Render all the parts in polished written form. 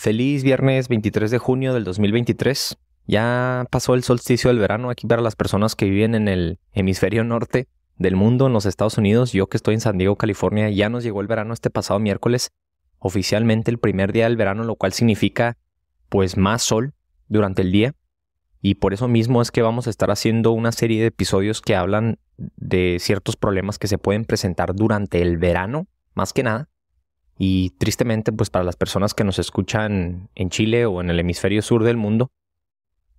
Feliz viernes 23 de junio del 2023. Ya pasó el solsticio del verano aquí para las personas que viven en el hemisferio norte del mundo, en los Estados Unidos. Yo que estoy en San Diego, California, ya nos llegó el verano este pasado miércoles. Oficialmente el primer día del verano, lo cual significa pues más sol durante el día. Y por eso mismo es que vamos a estar haciendo una serie de episodios que hablan de ciertos problemas que se pueden presentar durante el verano, más que nada. Y tristemente, pues para las personas que nos escuchan en Chile o en el hemisferio sur del mundo,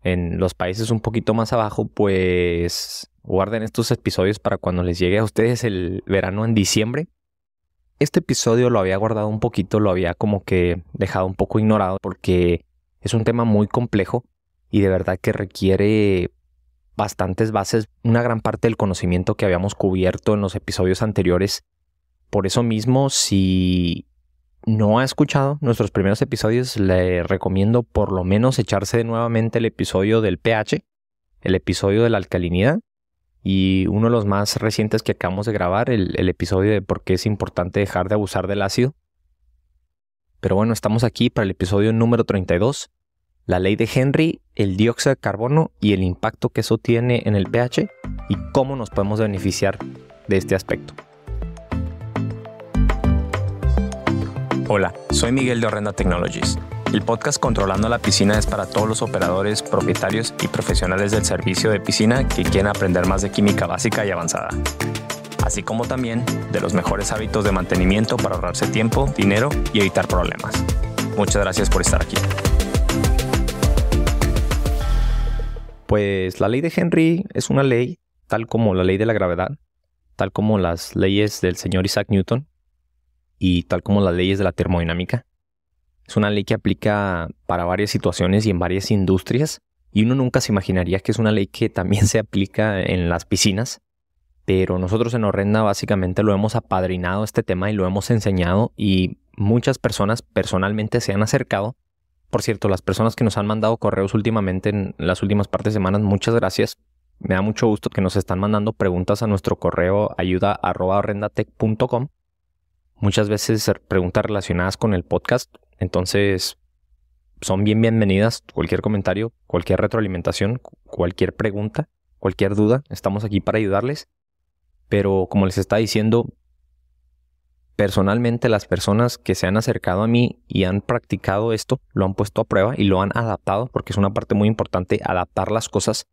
en los países un poquito más abajo, pues guarden estos episodios para cuando les llegue a ustedes el verano en diciembre. Este episodio lo había guardado un poquito, lo había como que dejado un poco ignorado porque es un tema muy complejo y de verdad que requiere bastantes bases, una gran parte del conocimiento que habíamos cubierto en los episodios anteriores. Por eso mismo, si no ha escuchado nuestros primeros episodios, le recomiendo por lo menos echarse nuevamente el episodio del pH, el episodio de la alcalinidad y uno de los más recientes que acabamos de grabar, el episodio de por qué es importante dejar de abusar del ácido. Pero bueno, estamos aquí para el episodio número 32, la ley de Henry, el dióxido de carbono y el impacto que eso tiene en el pH y cómo nos podemos beneficiar de este aspecto. Hola, soy Miguel de Orrenda Technologies. El podcast Controlando la Piscina es para todos los operadores, propietarios y profesionales del servicio de piscina que quieren aprender más de química básica y avanzada, así como también de los mejores hábitos de mantenimiento para ahorrarse tiempo, dinero y evitar problemas. Muchas gracias por estar aquí. Pues la ley de Henry es una ley tal como la ley de la gravedad, tal como las leyes del señor Isaac Newton y tal como las leyes de la termodinámica. Es una ley que aplica para varias situaciones y en varias industrias y uno nunca se imaginaría que es una ley que también se aplica en las piscinas, pero nosotros en Orrenda básicamente lo hemos apadrinado este tema y lo hemos enseñado y muchas personas personalmente se han acercado. Por cierto, las personas que nos han mandado correos últimamente en las últimas partes de semanas, muchas gracias. Me da mucho gusto que nos están mandando preguntas a nuestro correo ayuda@orrendatech.com. Muchas veces preguntas relacionadas con el podcast, entonces son bienvenidas. Cualquier comentario, cualquier retroalimentación, cualquier pregunta, cualquier duda, estamos aquí para ayudarles. Pero como les está diciendo, personalmente las personas que se han acercado a mí y han practicado esto, lo han puesto a prueba y lo han adaptado, porque es una parte muy importante, adaptar las cosas,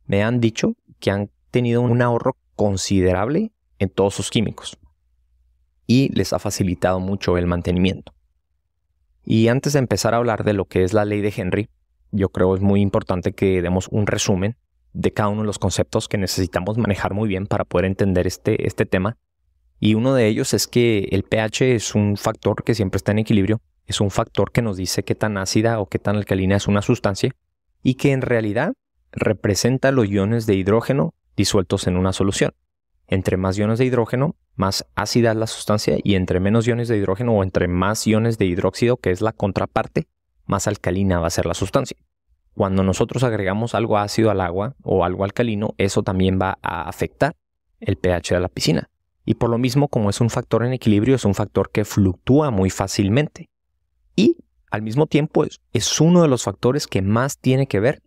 me han dicho que han tenido un ahorro considerable en todos sus químicos. Y les ha facilitado mucho el mantenimiento. Y antes de empezar a hablar de lo que es la ley de Henry, yo creo es muy importante que demos un resumen de cada uno de los conceptos que necesitamos manejar muy bien para poder entender este tema. Y uno de ellos es que el pH es un factor que siempre está en equilibrio, es un factor que nos dice qué tan ácida o qué tan alcalina es una sustancia y que en realidad representa los iones de hidrógeno disueltos en una solución. Entre más iones de hidrógeno, más ácida es la sustancia y entre menos iones de hidrógeno o entre más iones de hidróxido, que es la contraparte, más alcalina va a ser la sustancia. Cuando nosotros agregamos algo ácido al agua o algo alcalino, eso también va a afectar el pH de la piscina. Y por lo mismo, como es un factor en equilibrio, es un factor que fluctúa muy fácilmente. Y al mismo tiempo es uno de los factores que más tiene que ver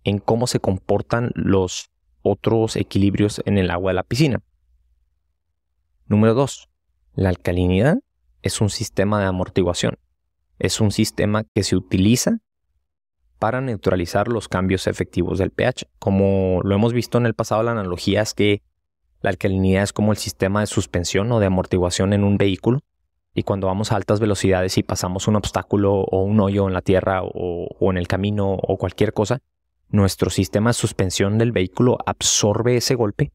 en cómo se comportan los otros equilibrios en el agua de la piscina. Número 2. La alcalinidad es un sistema de amortiguación. Es un sistema que se utiliza para neutralizar los cambios efectivos del pH. Como lo hemos visto en el pasado, la analogía es que la alcalinidad es como el sistema de suspensión o de amortiguación en un vehículo. Y cuando vamos a altas velocidades y pasamos un obstáculo o un hoyo en la tierra o en el camino o cualquier cosa, nuestro sistema de suspensión del vehículo absorbe ese golpe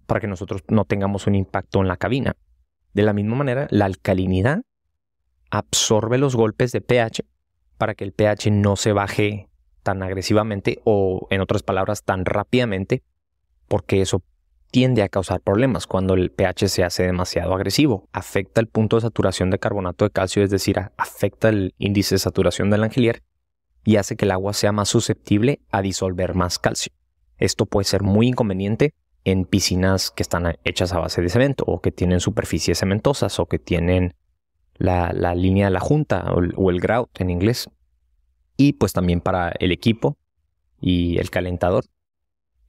para que nosotros no tengamos un impacto en la cabina. De la misma manera, la alcalinidad absorbe los golpes de pH para que el pH no se baje tan agresivamente o, en otras palabras, tan rápidamente, porque eso tiende a causar problemas cuando el pH se hace demasiado agresivo. Afecta el punto de saturación de carbonato de calcio, es decir, afecta el índice de saturación del Langelier y hace que el agua sea más susceptible a disolver más calcio. Esto puede ser muy inconveniente en piscinas que están hechas a base de cemento o que tienen superficies cementosas o que tienen la línea de la junta o el grout en inglés. Y pues también para el equipo y el calentador.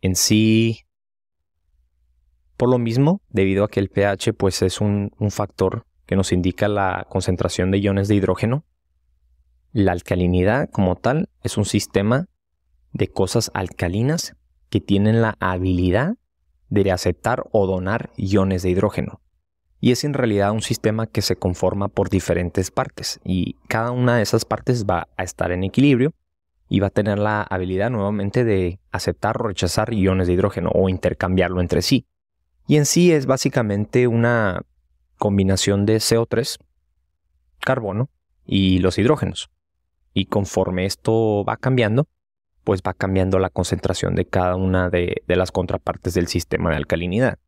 En sí, por lo mismo, debido a que el pH pues es un factor que nos indica la concentración de iones de hidrógeno, la alcalinidad como tal es un sistema de cosas alcalinas que tienen la habilidad de aceptar o donar iones de hidrógeno. Y es en realidad un sistema que se conforma por diferentes partes y cada una de esas partes va a estar en equilibrio y va a tener la habilidad nuevamente de aceptar o rechazar iones de hidrógeno o intercambiarlo entre sí. Y en sí es básicamente una combinación de CO3, carbono y los hidrógenos. Y conforme esto va cambiando, pues va cambiando la concentración de cada una de las contrapartes del sistema de alcalinidad.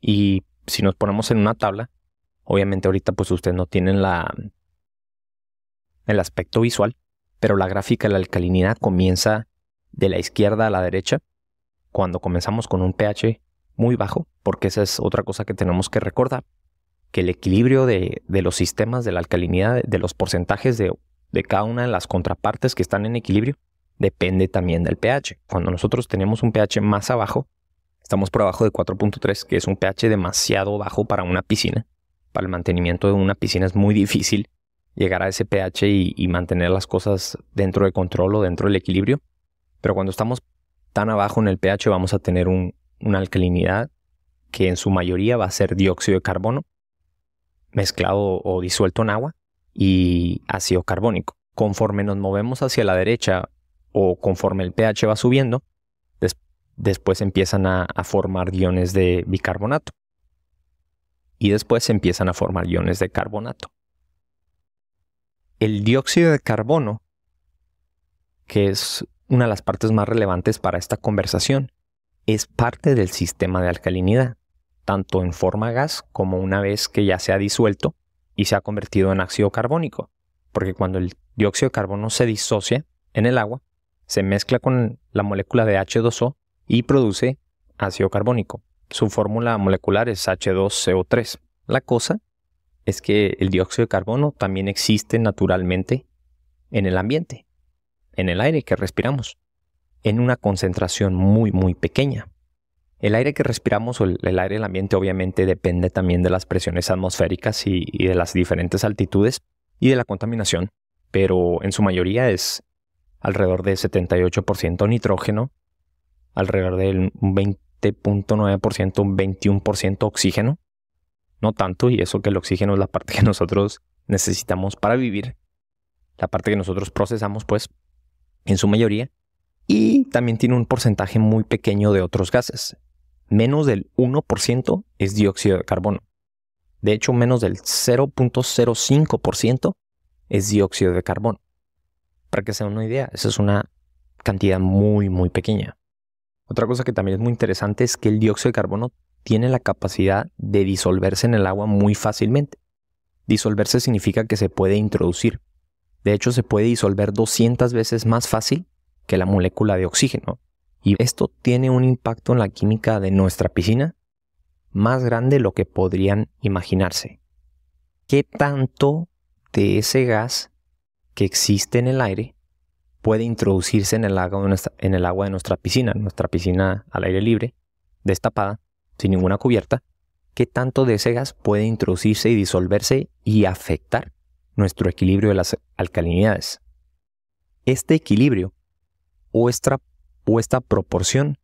Y si nos ponemos en una tabla, obviamente ahorita pues ustedes no tienen el aspecto visual, pero la gráfica de la alcalinidad comienza de la izquierda a la derecha, cuando comenzamos con un pH muy bajo, porque esa es otra cosa que tenemos que recordar, que el equilibrio de los sistemas de la alcalinidad, de los porcentajes de cada una de las contrapartes que están en equilibrio, depende también del pH. Cuando nosotros tenemos un pH más abajo, estamos por abajo de 4.3, que es un pH demasiado bajo para una piscina. Para el mantenimiento de una piscina es muy difícil llegar a ese pH y mantener las cosas dentro de control o dentro del equilibrio. Pero cuando estamos tan abajo en el pH vamos a tener una alcalinidad que en su mayoría va a ser dióxido de carbono mezclado o disuelto en agua y ácido carbónico. Conforme nos movemos hacia la derecha o conforme el pH va subiendo, después empiezan a formar iones de bicarbonato y después empiezan a formar iones de carbonato. El dióxido de carbono, que es una de las partes más relevantes para esta conversación, es parte del sistema de alcalinidad, tanto en forma gas como una vez que ya se ha disuelto y se ha convertido en ácido carbónico, porque cuando el dióxido de carbono se disocia en el agua, se mezcla con la molécula de H2O y produce ácido carbónico. Su fórmula molecular es H2CO3. La cosa es que el dióxido de carbono también existe naturalmente en el ambiente, en el aire que respiramos, en una concentración muy muy pequeña. El aire que respiramos o el aire del ambiente obviamente depende también de las presiones atmosféricas y de las diferentes altitudes y de la contaminación, pero en su mayoría es alrededor de 78% nitrógeno, alrededor del 20.9%, un 21% oxígeno. No tanto, y eso que el oxígeno es la parte que nosotros necesitamos para vivir, la parte que nosotros procesamos pues en su mayoría, y también tiene un porcentaje muy pequeño de otros gases. Menos del 1% es dióxido de carbono. De hecho, menos del 0.05% es dióxido de carbono. Para que se den una idea, esa es una cantidad muy, muy pequeña. Otra cosa que también es muy interesante es que el dióxido de carbono tiene la capacidad de disolverse en el agua muy fácilmente. Disolverse significa que se puede introducir. De hecho, se puede disolver 200 veces más fácil que la molécula de oxígeno. Y esto tiene un impacto en la química de nuestra piscina más grande de lo que podrían imaginarse. ¿Qué tanto de ese gas que existe en el aire puede introducirse en el agua de nuestra piscina al aire libre, destapada, sin ninguna cubierta? ¿Qué tanto de ese gas puede introducirse y disolverse y afectar nuestro equilibrio de las alcalinidades? Este equilibrio o esta proporción,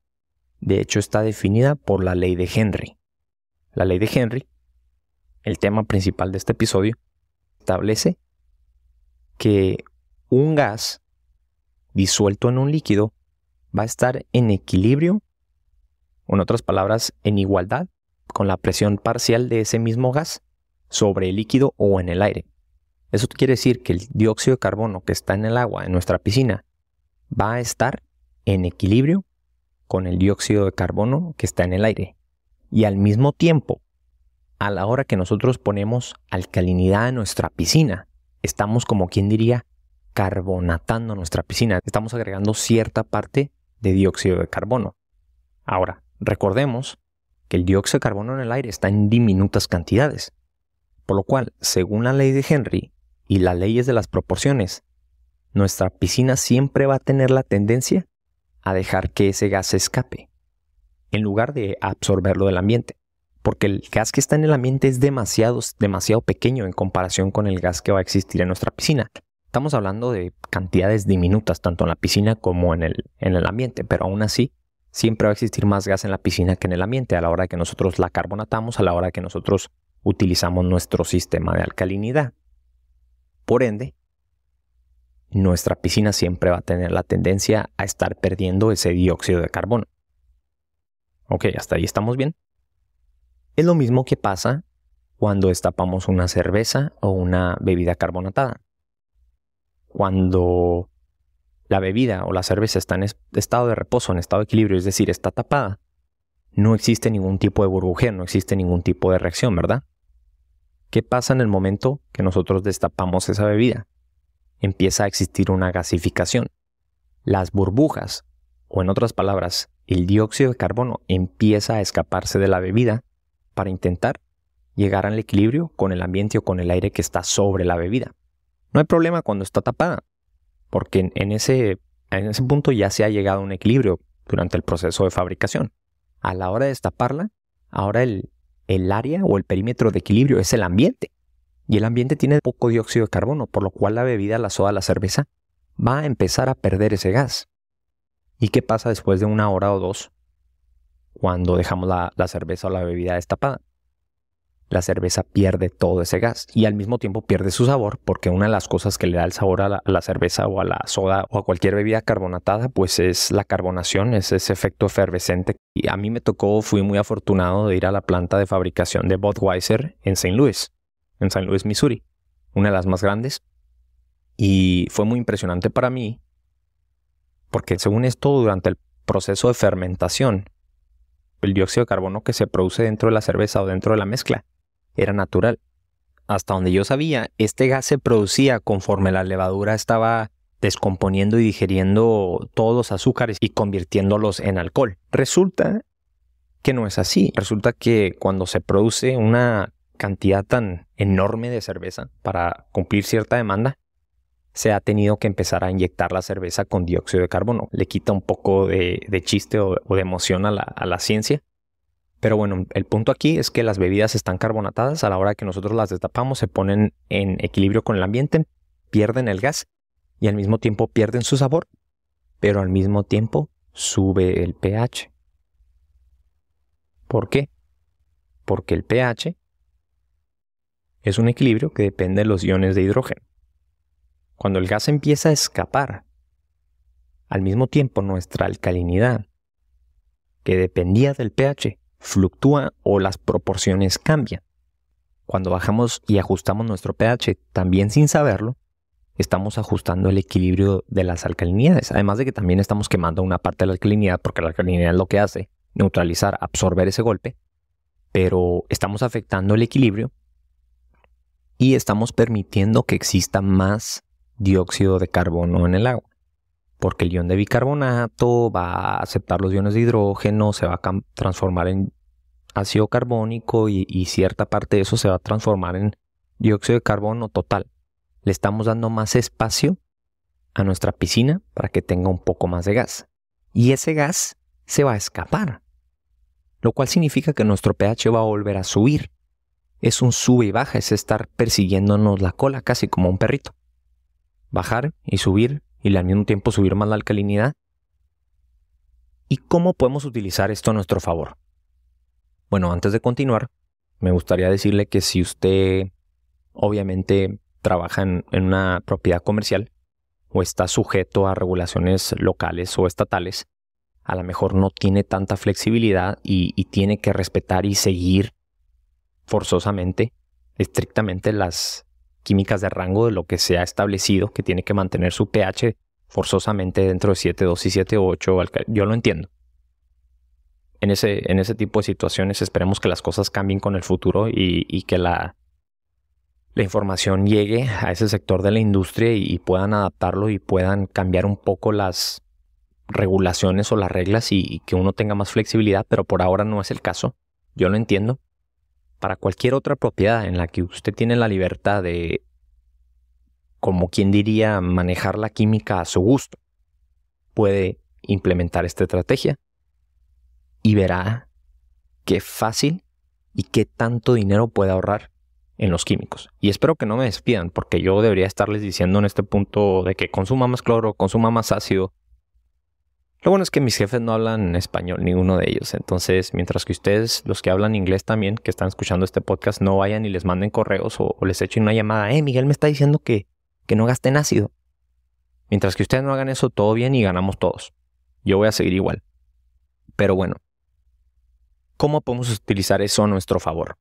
de hecho, está definida por la ley de Henry. La ley de Henry, el tema principal de este episodio, establece que un gas disuelto en un líquido va a estar en equilibrio, o en otras palabras, en igualdad con la presión parcial de ese mismo gas sobre el líquido o en el aire. Eso quiere decir que el dióxido de carbono que está en el agua en nuestra piscina va a estar en equilibrio con el dióxido de carbono que está en el aire. Y al mismo tiempo, a la hora que nosotros ponemos alcalinidad en nuestra piscina, estamos, como quien diría, carbonatando nuestra piscina. Estamos agregando cierta parte de dióxido de carbono. Ahora, recordemos que el dióxido de carbono en el aire está en diminutas cantidades. Por lo cual, según la ley de Henry y las leyes de las proporciones, nuestra piscina siempre va a tener la tendencia a dejar que ese gas se escape, en lugar de absorberlo del ambiente. Porque el gas que está en el ambiente es demasiado pequeño en comparación con el gas que va a existir en nuestra piscina. Estamos hablando de cantidades diminutas, tanto en la piscina como en el ambiente, pero aún así, siempre va a existir más gas en la piscina que en el ambiente a la hora que nosotros la carbonatamos, a la hora que nosotros utilizamos nuestro sistema de alcalinidad. Por ende, nuestra piscina siempre va a tener la tendencia a estar perdiendo ese dióxido de carbono. Ok, hasta ahí estamos bien. Es lo mismo que pasa cuando destapamos una cerveza o una bebida carbonatada. Cuando la bebida o la cerveza está en estado de reposo, en estado de equilibrio, es decir, está tapada, no existe ningún tipo de burbujeo, no existe ningún tipo de reacción, ¿verdad? ¿Qué pasa en el momento que nosotros destapamos esa bebida? Empieza a existir una gasificación. Las burbujas, o en otras palabras, el dióxido de carbono empieza a escaparse de la bebida para intentar llegar al equilibrio con el ambiente o con el aire que está sobre la bebida. No hay problema cuando está tapada, porque en ese punto ya se ha llegado a un equilibrio durante el proceso de fabricación. A la hora de destaparla, ahora el área o el perímetro de equilibrio es el ambiente. Y el ambiente tiene poco dióxido de carbono, por lo cual la bebida, la soda, la cerveza, va a empezar a perder ese gas. ¿Y qué pasa después de 1 hora o 2 cuando dejamos la cerveza o la bebida destapada? La cerveza pierde todo ese gas y al mismo tiempo pierde su sabor, porque una de las cosas que le da el sabor a la cerveza o a la soda o a cualquier bebida carbonatada pues es la carbonación, es ese efecto efervescente. Y a mí me tocó, fui muy afortunado de ir a la planta de fabricación de Budweiser en St. Louis, Missouri, una de las más grandes, y fue muy impresionante para mí porque según esto, durante el proceso de fermentación, el dióxido de carbono que se produce dentro de la cerveza o dentro de la mezcla era natural. Hasta donde yo sabía, este gas se producía conforme la levadura estaba descomponiendo y digiriendo todos los azúcares y convirtiéndolos en alcohol. Resulta que no es así. Resulta que cuando se produce una cantidad tan enorme de cerveza para cumplir cierta demanda, se ha tenido que empezar a inyectar la cerveza con dióxido de carbono. Le quita un poco de chiste o de emoción a la ciencia. Pero bueno, el punto aquí es que las bebidas están carbonatadas. A la hora que nosotros las destapamos, se ponen en equilibrio con el ambiente, pierden el gas y al mismo tiempo pierden su sabor, pero al mismo tiempo sube el pH. ¿Por qué? Porque el pH es un equilibrio que depende de los iones de hidrógeno. Cuando el gas empieza a escapar, al mismo tiempo nuestra alcalinidad, que dependía del pH, fluctúa o las proporciones cambian. Cuando bajamos y ajustamos nuestro pH, también sin saberlo, estamos ajustando el equilibrio de las alcalinidades. Además de que también estamos quemando una parte de la alcalinidad, porque la alcalinidad es lo que hace neutralizar, absorber ese golpe, pero estamos afectando el equilibrio y estamos permitiendo que exista más dióxido de carbono en el agua, porque el ion de bicarbonato va a aceptar los iones de hidrógeno, se va a transformar en ácido carbónico y cierta parte de eso se va a transformar en dióxido de carbono total. Le estamos dando más espacio a nuestra piscina para que tenga un poco más de gas. Y ese gas se va a escapar, lo cual significa que nuestro pH va a volver a subir. Es un sube y baja, es estar persiguiéndonos la cola casi como un perrito. Bajar y subir y al mismo tiempo subir más la alcalinidad. ¿Y cómo podemos utilizar esto a nuestro favor? Bueno, antes de continuar, me gustaría decirle que si usted obviamente trabaja en una propiedad comercial o está sujeto a regulaciones locales o estatales, a lo mejor no tiene tanta flexibilidad y tiene que respetar y seguir forzosamente, estrictamente las químicas de rango de lo que se ha establecido, que tiene que mantener su pH forzosamente dentro de 7.2 y 7.8. Yo lo entiendo. En ese tipo de situaciones esperemos que las cosas cambien con el futuro y que la información llegue a ese sector de la industria y puedan adaptarlo y puedan cambiar un poco las regulaciones o las reglas y que uno tenga más flexibilidad, pero por ahora no es el caso. Yo lo entiendo. para cualquier otra propiedad en la que usted tiene la libertad de, como quien diría, manejar la química a su gusto, puede implementar esta estrategia y verá qué fácil y qué tanto dinero puede ahorrar en los químicos. Y espero que no me despidan, porque yo debería estarles diciendo en este punto de que consuma más cloro, consuma más ácido. Lo bueno es que mis jefes no hablan español, ninguno de ellos. Entonces, mientras que ustedes, los que hablan inglés también, que están escuchando este podcast, no vayan y les manden correos o les echen una llamada. Miguel me está diciendo que no gasten ácido. Mientras que ustedes no hagan eso, todo bien y ganamos todos. Yo voy a seguir igual. Pero bueno, ¿cómo podemos utilizar eso a nuestro favor?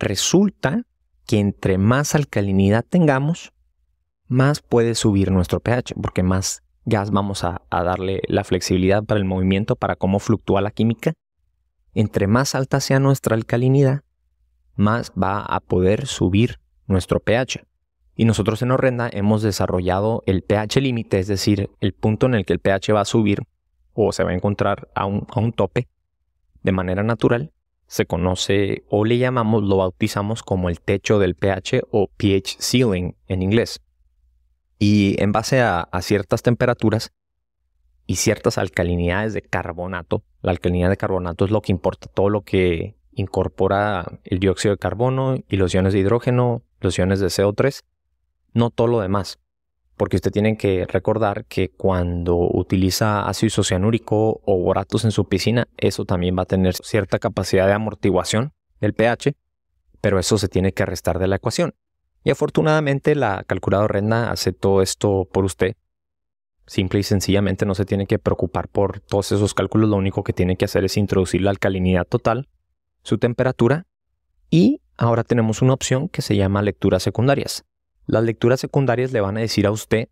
Resulta que entre más alcalinidad tengamos, más puede subir nuestro pH, porque más gas vamos a darle la flexibilidad para el movimiento, para cómo fluctúa la química. Entre más alta sea nuestra alcalinidad, más va a poder subir nuestro pH. Y nosotros en Orrenda hemos desarrollado el pH límite, es decir, el punto en el que el pH va a subir o se va a encontrar a un tope de manera natural. Se conoce o le llamamos, lo bautizamos como el techo del pH o pH ceiling en inglés. Y en base a ciertas temperaturas y ciertas alcalinidades de carbonato, la alcalinidad de carbonato es lo que importa, todo lo que incorpora el dióxido de carbono y los iones de hidrógeno, los iones de CO3, no todo lo demás. Porque usted tiene que recordar que cuando utiliza ácido isocianúrico o boratos en su piscina, eso también va a tener cierta capacidad de amortiguación del pH, pero eso se tiene que restar de la ecuación. Y afortunadamente la calculadora Orrenda hace todo esto por usted. Simple y sencillamente no se tiene que preocupar por todos esos cálculos, lo único que tiene que hacer es introducir la alcalinidad total, su temperatura, y ahora tenemos una opción que se llama lecturas secundarias. Las lecturas secundarias le van a decir a usted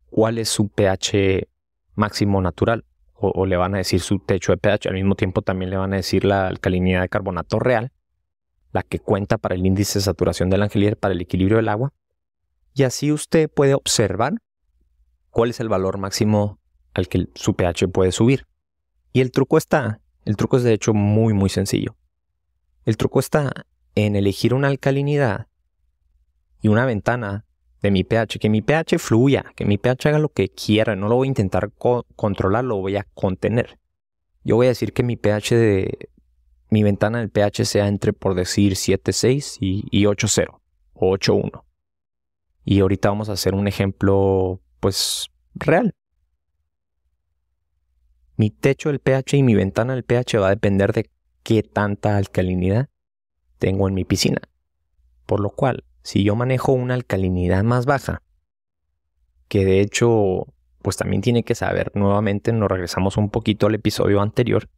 cuál es su pH máximo natural o le van a decir su techo de pH. Al mismo tiempo también le van a decir la alcalinidad de carbonato real, la que cuenta para el índice de saturación del Angelier, para el equilibrio del agua. Y así usted puede observar cuál es el valor máximo al que su pH puede subir. Y el truco es de hecho muy sencillo. El truco está en elegir una alcalinidad y una ventana de mi pH, que mi pH fluya, que mi pH haga lo que quiera. No lo voy a intentar controlar, lo voy a contener. Yo voy a decir que mi pH mi ventana del pH sea entre, por decir, 7.6 y 8.0 o 8.1. Y ahorita vamos a hacer un ejemplo, pues, real. Mi techo del pH y mi ventana del pH va a depender de qué tanta alcalinidad tengo en mi piscina. Por lo cual, si yo manejo una alcalinidad más baja, que de hecho, pues también tiene que saber, nuevamente nos regresamos un poquito al episodio anterior,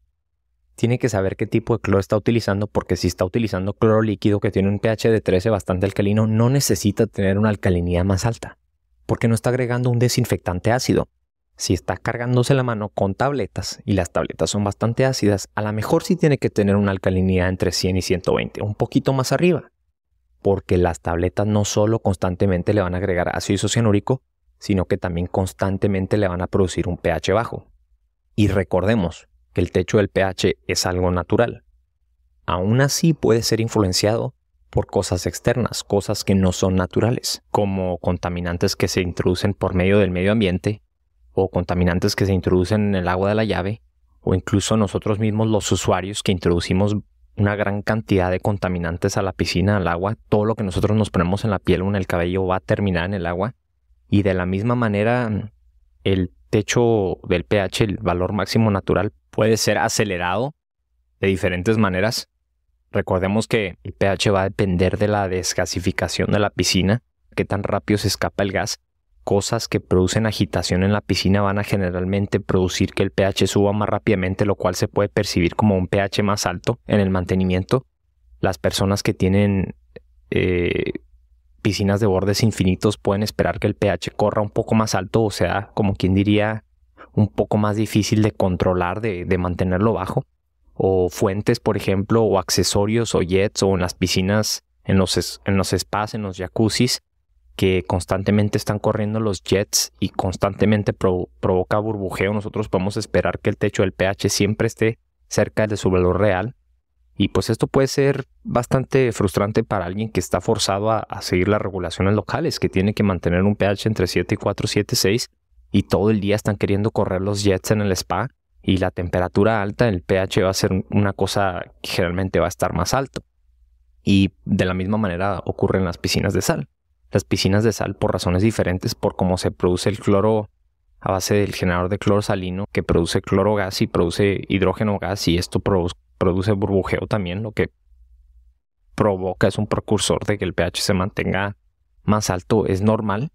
tiene que saber qué tipo de cloro está utilizando, porque si está utilizando cloro líquido que tiene un pH de 13 bastante alcalino, no necesita tener una alcalinidad más alta, porque no está agregando un desinfectante ácido. Si está cargándose la mano con tabletas y las tabletas son bastante ácidas, a lo mejor sí tiene que tener una alcalinidad entre 100 y 120, un poquito más arriba, porque las tabletas no solo constantemente le van a agregar ácido isocianúrico, sino que también constantemente le van a producir un pH bajo. Y recordemos que el techo del pH es algo natural. Aún así puede ser influenciado por cosas externas, cosas que no son naturales, como contaminantes que se introducen por medio del medio ambiente, o contaminantes que se introducen en el agua de la llave, o incluso nosotros mismos los usuarios que introducimos una gran cantidad de contaminantes a la piscina, al agua. Todo lo que nosotros nos ponemos en la piel o en el cabello va a terminar en el agua. Y de la misma manera, el techo del pH, el valor máximo natural, puede ser acelerado de diferentes maneras. Recordemos que el pH va a depender de la desgasificación de la piscina, qué tan rápido se escapa el gas. Cosas que producen agitación en la piscina van a generalmente producir que el pH suba más rápidamente, lo cual se puede percibir como un pH más alto en el mantenimiento. Las personas que tienen piscinas de bordes infinitos pueden esperar que el pH corra un poco más alto, o sea, como quien diría, un poco más difícil de controlar, de mantenerlo bajo. O fuentes, por ejemplo, o accesorios o jets, o en las piscinas, en los spas, en los jacuzzis, que constantemente están corriendo los jets y constantemente provoca burbujeo. Nosotros podemos esperar que el techo del pH siempre esté cerca de su valor real Y pues esto puede ser bastante frustrante para alguien que está forzado a seguir las regulaciones locales, que tiene que mantener un pH entre 7.4 y 7.6 y todo el día están queriendo correr los jets en el spa y la temperatura alta, el pH va a ser una cosa que generalmente va a estar más alto. Y de la misma manera ocurre en las piscinas de sal. Las piscinas de sal, por razones diferentes, por cómo se produce el cloro a base del generador de cloro salino que produce cloro gas y produce hidrógeno gas, y esto produce burbujeo también, lo que provoca, es un precursor de que el pH se mantenga más alto, es normal.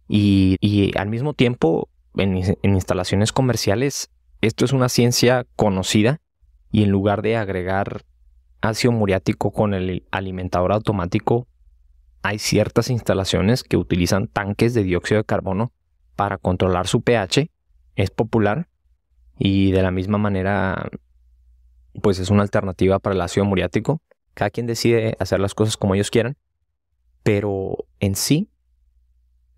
Y al mismo tiempo, en instalaciones comerciales, esto es una ciencia conocida, y en lugar de agregar ácido muriático con el alimentador automático, hay ciertas instalaciones que utilizan tanques de dióxido de carbono para controlar su pH. Es popular y de la misma manera pues es una alternativa para el ácido muriático. Cada quien decide hacer las cosas como ellos quieran, pero en sí,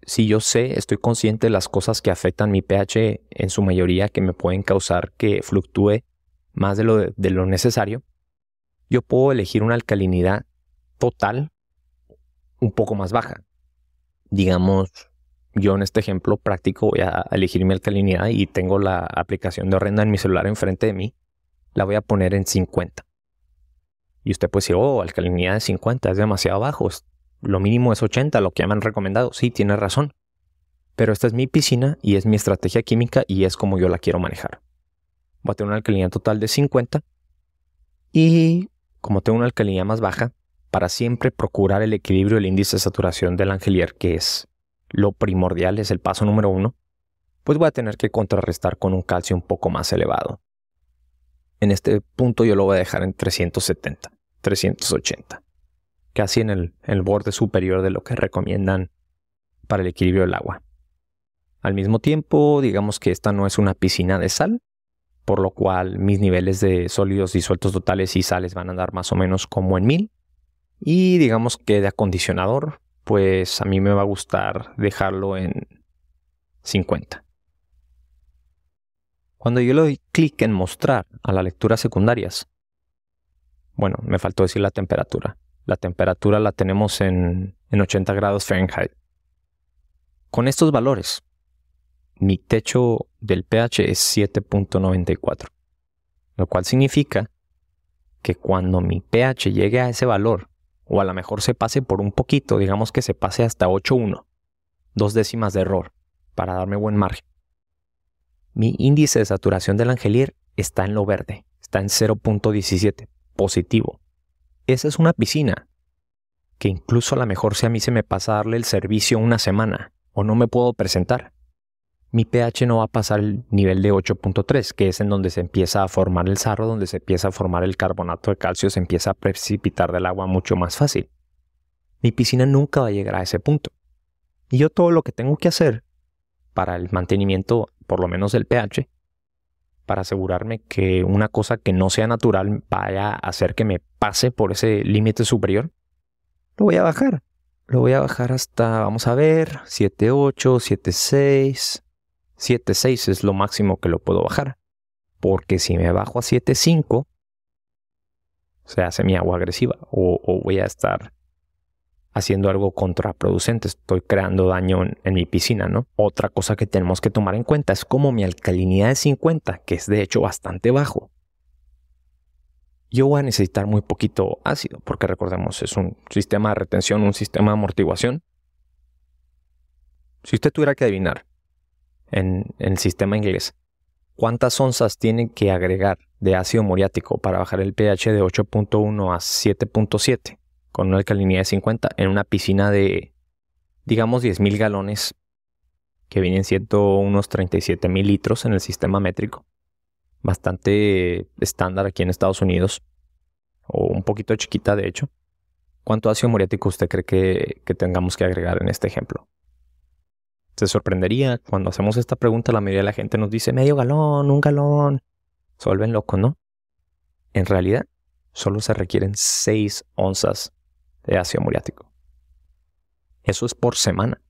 si yo estoy consciente de las cosas que afectan mi pH en su mayoría, que me pueden causar que fluctúe más de lo necesario, yo puedo elegir una alcalinidad total un poco más baja. Digamos, yo en este ejemplo práctico voy a elegir mi alcalinidad y tengo la aplicación de Horrenda en mi celular enfrente de mí. La voy a poner en 50. Y usted puede decir, alcalinidad de 50 es demasiado bajo. Lo mínimo es 80, lo que ya me han recomendado. Sí, tiene razón. Pero esta es mi piscina y es mi estrategia química y es como yo la quiero manejar. Voy a tener una alcalinidad total de 50. Y como tengo una alcalinidad más baja, para siempre procurar el equilibrio del índice de saturación del Langelier, que es lo primordial, es el paso número 1, pues voy a tener que contrarrestar con un calcio un poco más elevado. En este punto yo lo voy a dejar en 370, 380, casi en el borde superior de lo que recomiendan para el equilibrio del agua. Al mismo tiempo, digamos que esta no es una piscina de sal, por lo cual mis niveles de sólidos disueltos totales y sales van a andar más o menos como en 1000. Y digamos que de acondicionador, pues a mí me va a gustar dejarlo en 50. Cuando yo le doy clic en mostrar a las lecturas secundarias, bueno, me faltó decir la temperatura. La temperatura la tenemos en 80 grados Fahrenheit. Con estos valores, mi techo del pH es 7.94, lo cual significa que cuando mi pH llegue a ese valor, o a lo mejor se pase por un poquito, digamos que se pase hasta 8.1, 2 décimas de error, para darme buen margen, mi índice de saturación del Langelier está en lo verde, está en 0.17, positivo. Esa es una piscina que incluso a lo mejor si a mí se me pasa a darle el servicio una semana o no me puedo presentar, mi pH no va a pasar el nivel de 8.3, que es en donde se empieza a formar el sarro, donde se empieza a formar el carbonato de calcio, se empieza a precipitar del agua mucho más fácil. Mi piscina nunca va a llegar a ese punto. Y yo todo lo que tengo que hacer para el mantenimiento, por lo menos del pH, para asegurarme que una cosa que no sea natural vaya a hacer que me pase por ese límite superior, lo voy a bajar. Lo voy a bajar hasta, vamos a ver, 7.8, 7.6... 7.6 es lo máximo que lo puedo bajar. Porque si me bajo a 7.5, se hace mi agua agresiva. O voy a estar haciendo algo contraproducente. Estoy creando daño en mi piscina, ¿no? Otra cosa que tenemos que tomar en cuenta es como mi alcalinidad es 50, que es de hecho bastante bajo. Yo voy a necesitar muy poquito ácido, porque recordemos, es un sistema de retención, un sistema de amortiguación. Si usted tuviera que adivinar en el sistema inglés cuántas onzas tiene que agregar de ácido muriático para bajar el pH de 8.1 a 7.7 con una alcalinidad de 50 en una piscina de, digamos, 10.000 galones, que vienen siendo unos 37.000 litros en el sistema métrico, bastante estándar aquí en Estados Unidos, o un poquito chiquita de hecho. ¿Cuánto ácido muriático usted cree que tengamos que agregar en este ejemplo? Se sorprendería cuando hacemos esta pregunta, la mayoría de la gente nos dice medio galón, 1 galón. Se vuelven locos, ¿no? En realidad, solo se requieren 6 onzas de ácido muriático. Eso es por semana.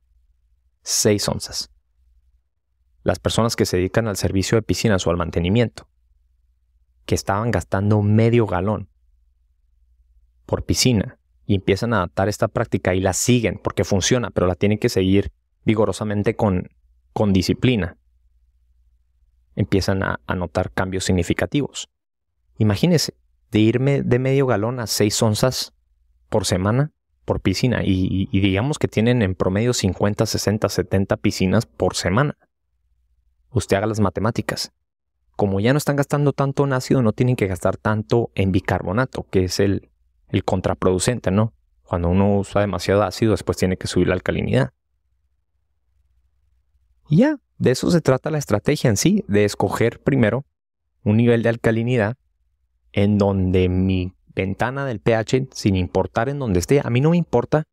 6 onzas. Las personas que se dedican al servicio de piscinas o al mantenimiento, que estaban gastando medio galón por piscina y empiezan a adaptar esta práctica y la siguen porque funciona, pero la tienen que seguir vigorosamente con disciplina, empiezan a notar cambios significativos. Imagínense, de irme de medio galón a 6 onzas por semana por piscina y digamos que tienen en promedio 50, 60, 70 piscinas por semana. Usted haga las matemáticas. Como ya no están gastando tanto en ácido, no tienen que gastar tanto en bicarbonato, que es el contraproducente, ¿no? Cuando uno usa demasiado ácido, después tiene que subir la alcalinidad. Y ya, de eso se trata la estrategia en sí, de escoger primero un nivel de alcalinidad en donde mi ventana del pH, sin importar en donde esté, a mí no me importa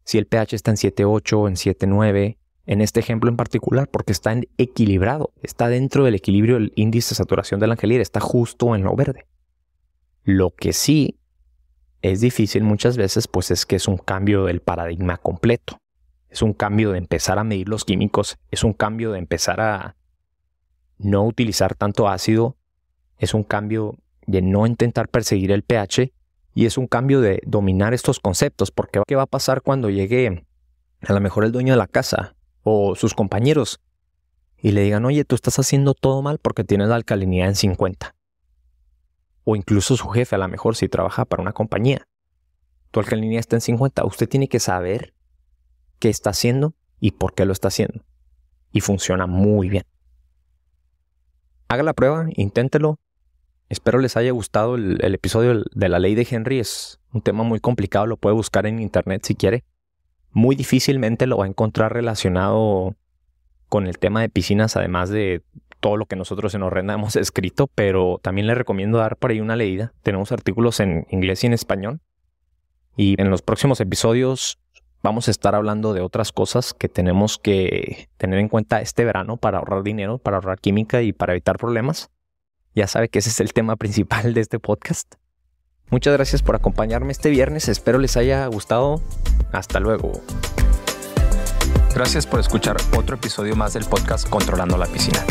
si el pH está en 7.8, en 7.9, en este ejemplo en particular, porque está equilibrado, está dentro del equilibrio del índice de saturación del angelir, está justo en lo verde. Lo que sí es difícil muchas veces, pues es que es un cambio del paradigma completo. Es un cambio de empezar a medir los químicos, es un cambio de empezar a no utilizar tanto ácido, es un cambio de no intentar perseguir el pH y es un cambio de dominar estos conceptos, porque ¿qué va a pasar cuando llegue a lo mejor el dueño de la casa o sus compañeros y le digan, oye, tú estás haciendo todo mal porque tienes la alcalinidad en 50? O incluso su jefe, a lo mejor si trabaja para una compañía, tu alcalinidad está en 50. Usted tiene que saber qué está haciendo y por qué lo está haciendo. Y funciona muy bien. Haga la prueba, inténtelo. Espero les haya gustado el episodio de la ley de Henry. Es un tema muy complicado, lo puede buscar en internet si quiere. Muy difícilmente lo va a encontrar relacionado con el tema de piscinas, además de todo lo que nosotros en Horrenda hemos escrito, pero también le recomiendo dar por ahí una leída. Tenemos artículos en inglés y en español. Y en los próximos episodios vamos a estar hablando de otras cosas que tenemos que tener en cuenta este verano para ahorrar dinero, para ahorrar química y para evitar problemas. Ya sabe que ese es el tema principal de este podcast. Muchas gracias por acompañarme este viernes. Espero les haya gustado. Hasta luego. Gracias por escuchar otro episodio más del podcast Controlando la Piscina.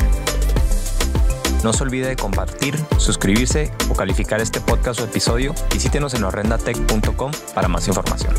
No se olvide de compartir, suscribirse o calificar este podcast o episodio. Visítenos en horrendatech.com para más información.